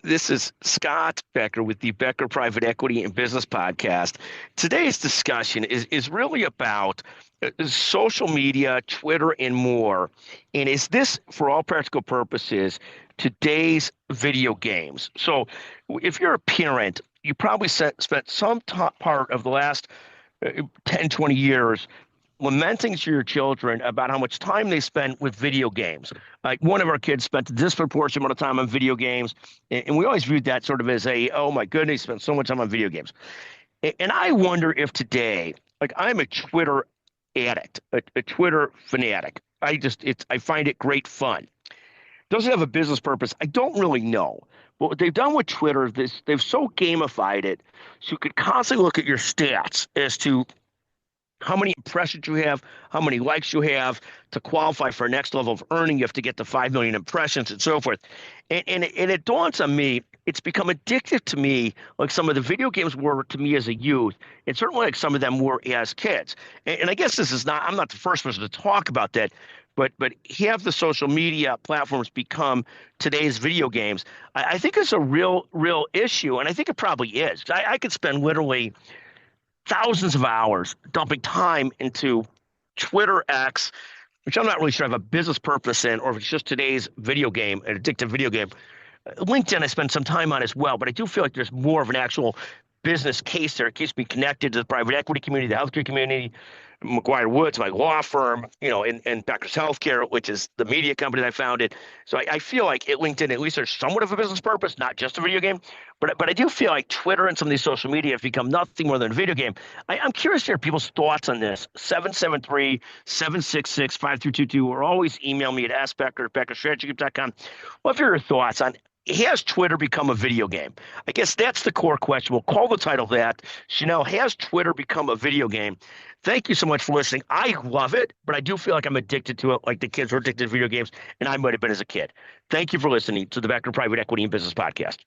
This is Scott Becker with the Becker Private Equity and Business Podcast. Today's discussion is really about social media, Twitter, and more. And is this, for all practical purposes, today's video games? So if you're a parent, you probably spent some part of the last 10, 20 years lamenting to your children about how much time they spend with video games. Like one of our kids spent a disproportionate amount of time on video games, and we always viewed that sort of as oh my goodness, he spent so much time on video games. And I wonder if today, like I'm a Twitter addict, a Twitter fanatic. I find it great fun. Does it have a business purpose? I don't really know. But what they've done with Twitter, they've so gamified it, so you could constantly look at your stats as to how many impressions you have, how many likes you have. To qualify for a next level of earning, you have to get to 5 million impressions and so forth. And it dawns on me, it's become addictive to me, like some of the video games were to me as a youth, and certainly like some of them were as kids. And I guess I'm not the first person to talk about that, but have the social media platforms become today's video games? I think it's a real issue, and I think it probably is. I could spend literally thousands of hours dumping time into Twitter X, which I'm not really sure I have a business purpose in, or if it's just today's video game, an addictive video game. LinkedIn I spend some time on as well, but I do feel like there's more of an actual business case there. It keeps me connected to the private equity community, the healthcare community, McGuire Woods, my law firm, and Becker's Healthcare, which is the media company that I founded. So I feel like at LinkedIn, at least there's somewhat of a business purpose, not just a video game. But I do feel like Twitter and some of these social media have become nothing more than a video game. I'm curious to hear people's thoughts on this. 773-766-5322, or always email me at sbecker@beckerstrategygroup.com. What are your thoughts on, has Twitter become a video game? I guess that's the core question. We'll call the title that. Chanel, has Twitter become a video game? Thank you so much for listening. I love it, but I do feel like I'm addicted to it, like the kids were addicted to video games, and I might have been as a kid. Thank you for listening to the Becker Private Equity and Business Podcast.